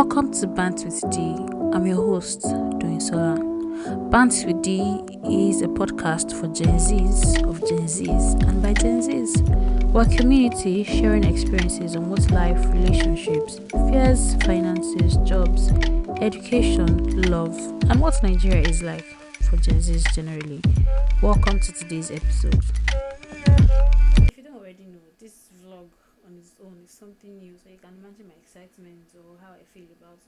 Welcome to Bant with D. I'm your host, Doing Sola. Bant with D is a podcast for Gen Zs of Gen Zs and by Gen Zs. We're a community sharing experiences on what life, relationships, fears, finances, jobs, education, love, and what Nigeria is like for Gen Zs generally. Welcome to today's episode. If you don't already know, this vlog on its own is something new, so you can imagine my excitement or how I feel about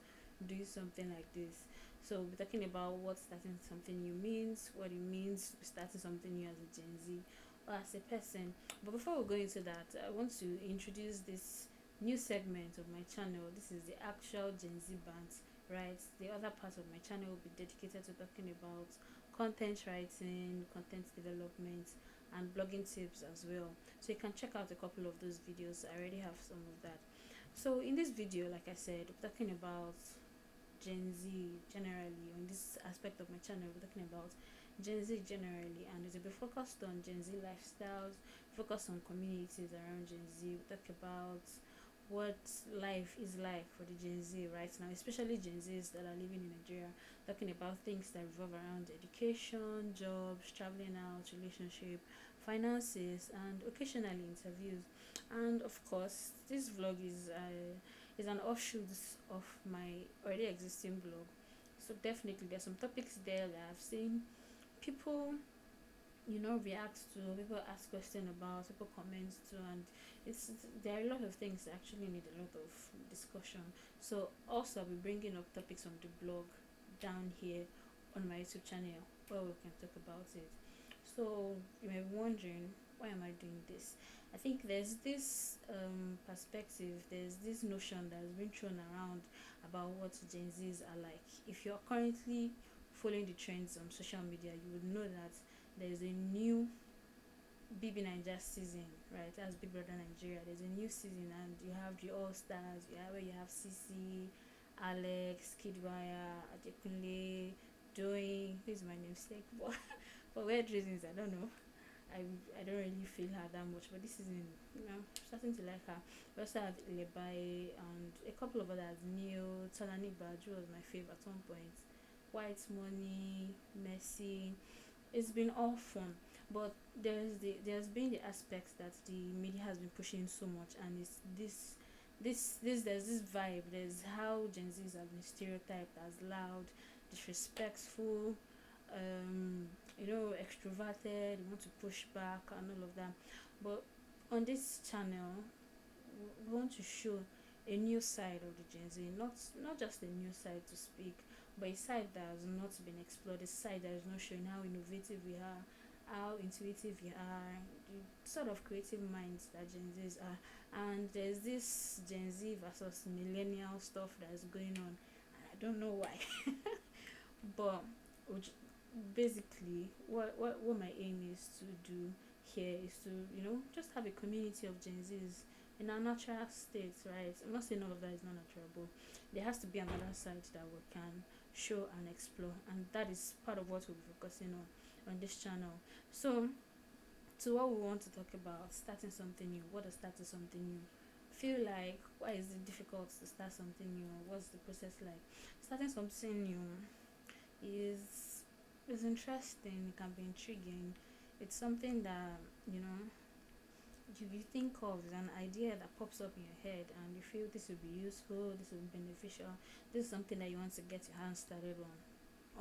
doing something like this. So we're talking about what starting something new means, what it means to be starting something new as a Gen Z or as a person. But before we go into that, I want to introduce this new segment of my channel. This is the actual Gen Z band, right? The other part of my channel will be dedicated to talking about content writing, content development, and blogging tips as well. So you can check out a couple of those videos. I already have some of that. So in this video, like I said, we're talking about Gen Z generally. On this aspect of my channel, we're talking about Gen Z generally, and it will be focused on Gen Z lifestyles, focus on communities around Gen Z. We talk about what life is like for the Gen Z right now, especially Gen Zs that are living in Nigeria, talking about things that revolve around education, jobs, traveling out, relationship, finances, and occasionally interviews. And of course, this vlog is an offshoot of my already existing blog. So definitely there's some topics there that I've seen people react to, people ask questions about, people comment to, and there are a lot of things that actually need a lot of discussion. So also I'll be bringing up topics on the blog down here on my YouTube channel where we can talk about it. So you may be wondering, why am I doing this? I think there's this perspective, there's this notion that has been thrown around about what Gen Zs are like. If you're currently following the trends on social media, you would know that there's a new BB Nigeria season, right? That's Big Brother Nigeria. There's a new season, and you have the All Stars. Where you have CC, Alex, Kidwaya, Adekunle, Doing. Who's my namesake? But for weird reasons, I don't know. I don't really feel her that much, but this season, starting to like her. We also have Lebai and a couple of others. Neil, Talani Baju was my favorite at one point. White Money, Messi. It's been all fun, but there's been the aspects that the media has been pushing so much, and it's this there's this vibe. There's how Gen Zs have been stereotyped as loud, disrespectful, extroverted, you want to push back and all of that. But on this channel, we want to show a new side of the Gen Z, not just a new side to speak, but a side that has not been explored, a side that is not showing how innovative we are, how intuitive we are, the sort of creative minds that Gen Zs are. And there's this Gen Z versus millennial stuff that is going on, and I don't know why. But basically, what my aim is to do here is to just have a community of Gen Zs in our natural state, right? I'm not saying all of that is not natural, but there has to be another side that we can show and explore, and that is part of what we'll be focusing on this channel. So to what we want to talk about, starting something new. What does starting something new feel like? Why is it difficult to start something new? What's the process like? Starting something new is interesting. It can be intriguing. It's something that you think of is an idea that pops up in your head, and you feel this will be useful, this will be beneficial, this is something that you want to get your hands started on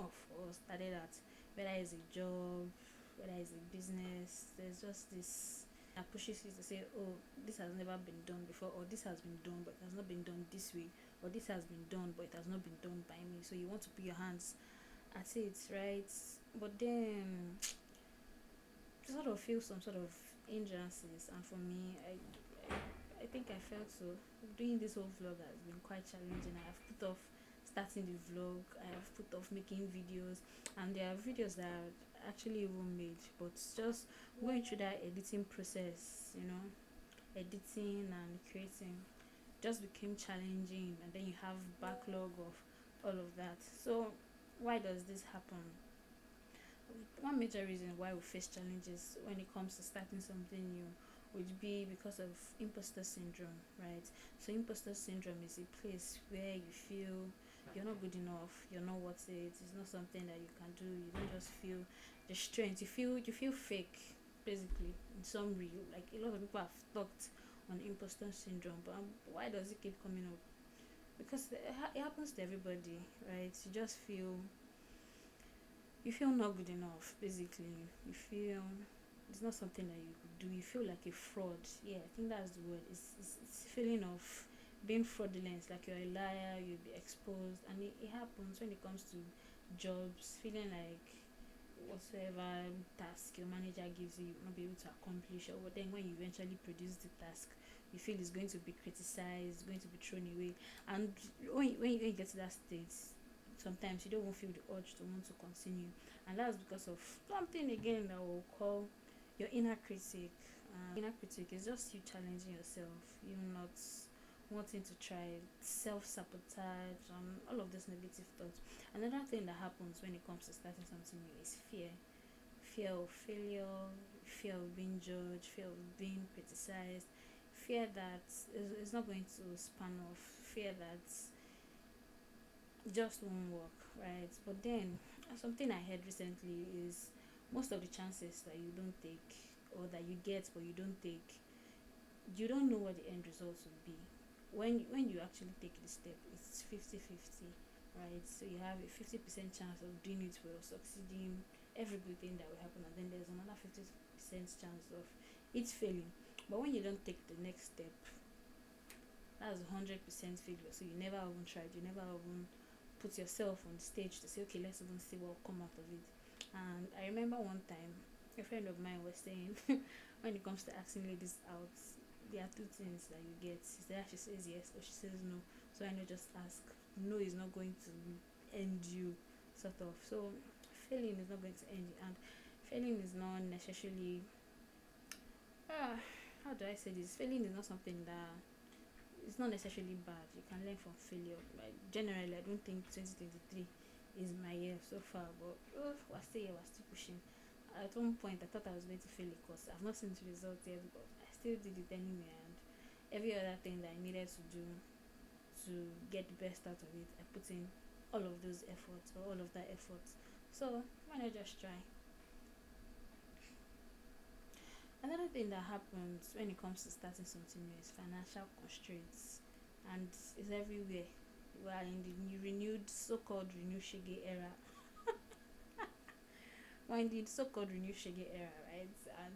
off or started at, whether it's a job, whether it's a business. There's just this that pushes you to say, oh, this has never been done before, or this has been done but it has not been done this way, or this has been done but it has not been done by me. So you want to put your hands at it, right? But then you sort of feel some sort of hindrances, and for me, I think I felt so. Doing this whole vlog has been quite challenging. I have put off starting the vlog, I have put off making videos, and there are videos that are actually even made, but just going through that editing process, editing and creating just became challenging, and then you have backlog of all of that. So why does this happen? One major reason why we face challenges when it comes to starting something new would be because of imposter syndrome, right? So imposter syndrome is a place where you feel you're not good enough, you're not worth it, it's not something that you can do, you don't just feel the strength, you feel fake, basically, in some real, like a lot of people have talked on imposter syndrome, but why does it keep coming up? Because it happens to everybody, right? You feel not good enough, basically. You feel it's not something that you could do. You feel like a fraud. Yeah, I think that's the word. It's feeling of being fraudulent, like you're a liar, you'll be exposed, and it happens when it comes to jobs. Feeling like whatsoever task your manager gives you, you'll not be able to accomplish, or then when you eventually produce the task, you feel it's going to be criticized, going to be thrown away, and when you get to that state, sometimes you don't even feel the urge to want to continue, and that's because of something again that we'll call your inner critic. Inner critic is just you challenging yourself, you not wanting to try, self sabotage, all of those negative thoughts. Another thing that happens when it comes to starting something new is fear. Fear of failure, fear of being judged, fear of being criticized, fear that is not going to span off, fear that just won't work, right? But then something I heard recently is most of the chances that you don't take, or that you get but you don't take, you don't know what the end results will be. When you actually take the step, it's 50-50, right? So you have a 50% chance of doing it well, succeeding, every good thing that will happen, and then there's another 50% chance of it failing. But when you don't take the next step, that's 100% failure. So you never even tried, you never even put yourself on the stage to say, okay, let's even see what will come out of it. And I remember one time a friend of mine was saying, when it comes to asking ladies out, there are two things that you get. Either she says yes or she says no. So I know, just ask. No is not going to end you, sort of. So failing is not going to end you, and failing is not necessarily. Uh, how do I say this? Failing is not something that, it's not necessarily bad. You can learn from failure. Like, generally, I don't think 2023 is my year so far, but we're still here, we're still pushing. At one point, I thought I was going to fail a course. I've not seen the result yet, but I still did it anyway. And every other thing that I needed to do to get the best out of it, I put in all of those efforts, or all of that effort. So why not just try? Another thing that happens when it comes to starting something new is financial constraints, and it's everywhere. We are in the new renewed, so-called renewed shege era. We're in the so-called renewed shege era, right? And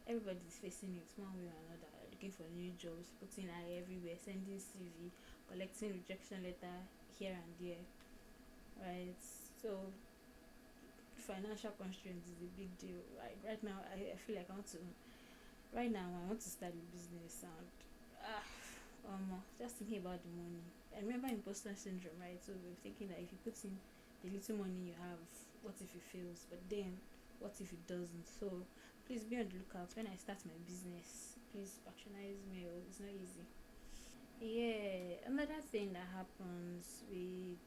everybody's facing it one way or another, looking for new jobs, putting eye everywhere, sending CV, collecting rejection letter here and there, right? So financial constraints is a big deal. Right now, I feel like right now I want to start a business, and just thinking about the money. I remember imposter syndrome, right? So we're thinking that if you put in the little money you have, what if it fails? But then, what if it doesn't? So please be on the lookout when I start my business. Please patronize me. Oh, it's not easy. Yeah, another thing that happens with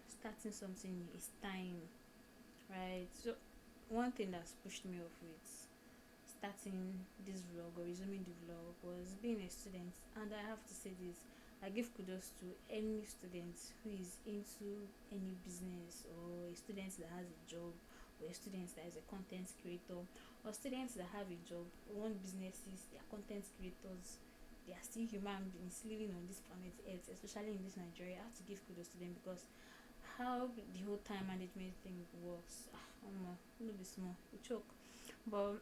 starting something new is time, right? So one thing that's pushed me off with starting this vlog, or resuming the vlog, was being a student. And I have to say this, I give kudos to any student who is into any business, or a student that has a job, or a student that is a content creator, or students that have a job, run businesses, they are content creators, they are still human beings living on this planet earth, especially in this Nigeria. I have to give kudos to them, because how the whole time management thing works, no be small, we choke. But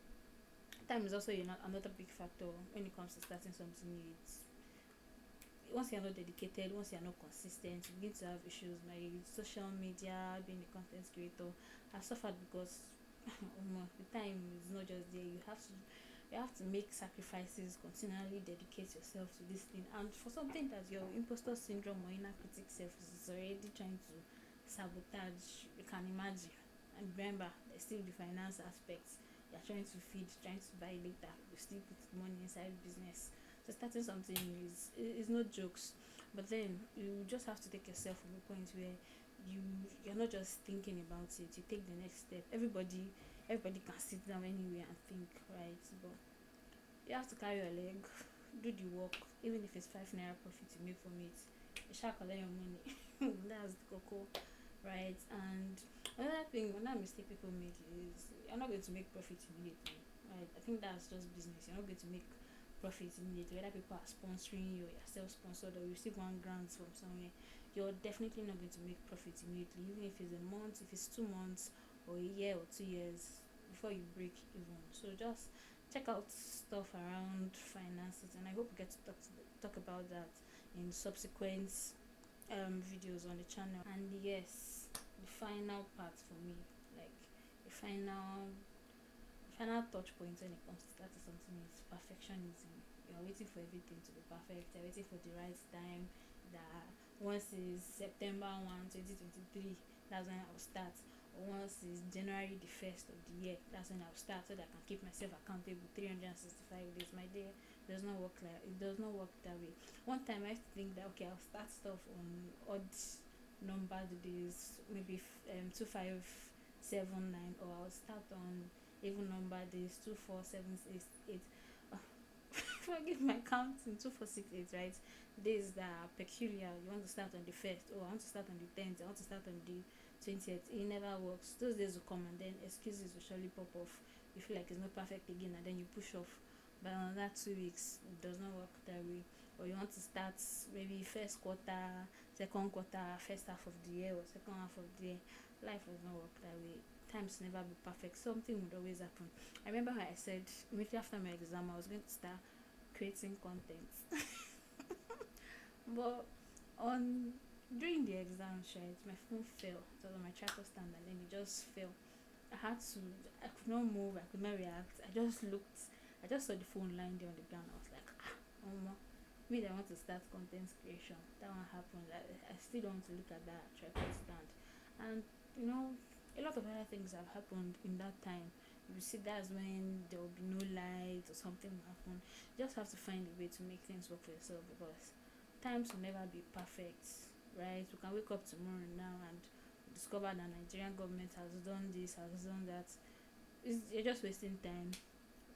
time is also another big factor when it comes to starting something new. Once you're not dedicated, once you're not consistent, you begin to have issues. My social media, being a content creator, I suffered because the time is not just there. You have to make sacrifices, continually dedicate yourself to this thing, and for something that your imposter syndrome or inner critic self is already trying to sabotage, you can imagine. And remember, there's still the finance aspects. You're trying to feed, trying to buy later, you still put money inside business. So starting something is no jokes. But then you just have to take yourself from a point where you're not just thinking about it, you take the next step. Everybody everybody can sit down anywhere and think, right? But you have to carry your leg, do the work, even if it's 5 naira profit you make from it. You shall collect your money. That's the cocoa, right? And another mistake people make is you're not going to make profit immediately, right? I think that's just business. You're not going to make profit immediately. Whether people are sponsoring you, or you're self-sponsored, or you receive one grant from somewhere, you're definitely not going to make profit immediately. Even if it's a month, if it's 2 months, or a year or 2 years before you break even. So just check out stuff around finances, and I hope we get to talk about that in subsequent videos on the channel. And yes, the final part for me, like the final touch point when it comes to starting something is perfectionism. You're waiting for everything to be perfect, you're waiting for the right time, that once is September 1, 2023, that's when I'll start. Or once is January the 1st of the year, that's when I'll start, so that I can keep myself accountable 365 days. My day does not work like it does not work that way. One time I used to think that okay, I'll start stuff on odd numbered days, maybe 2579, or I'll start on even number days 24768. Forgive my counting, 2468, right? Days that are peculiar. You want to start on the first, oh I want to start on the 10th, I want to start on the 20th. It never works. Those days will come and then excuses will surely pop off. You feel like it's not perfect again and then you push off. But another 2 weeks, it does not work that way. Or you want to start maybe first quarter, second quarter, first half of the year, or second half of the year. Life does not work that way. Times never be perfect. Something would always happen. I remember how I said immediately after my exam I was going to start creating content. But on during the exam, right, my phone fell. It was on my tripod stand and then it just fell. I could not move, I could not react. I just saw the phone lying there on the ground. I was like, me that want to start content creation. That one happened. I still don't want to look at that tripod stand. And you know, a lot of other things have happened in that time. You see, that's when there will be no light or something will happen. You just have to find a way to make things work for yourself, because times will never be perfect, right? We can wake up tomorrow now and discover that Nigerian government has done this, has done that. You're just wasting time.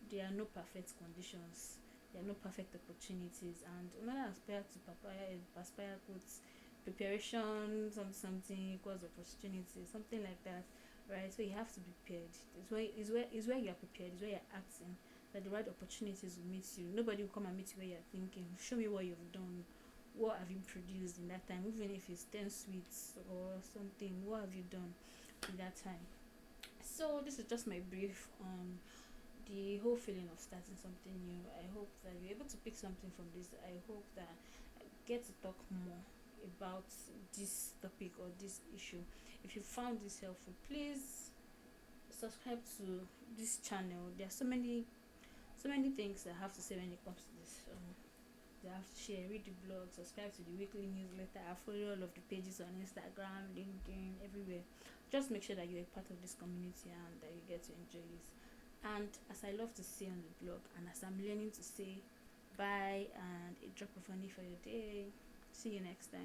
There are no perfect conditions. There are no perfect opportunities. And another aspire puts preparation something equals opportunity, something like that, right? So you have to be prepared. It's where you're prepared. It's where you're acting that the right opportunities will meet you. Nobody will come and meet you where you're thinking. Show me what you've done. What have you produced in that time? Even if it's 10 sweets or something, what have you done in that time? So this is just my brief on the whole feeling of starting something new. I hope that you're able to pick something from this. I hope that I get to talk more about this topic or this issue. If you found this helpful, please subscribe to this channel. There are so many things that I have to say when it comes to this. They have to share, read the blog, subscribe to the weekly newsletter, follow all of the pages on Instagram, LinkedIn, everywhere. Just make sure that you're a part of this community and that you get to enjoy this. And as I love to say on the blog, and as I'm learning to say bye and a drop of honey for your day, see you next time.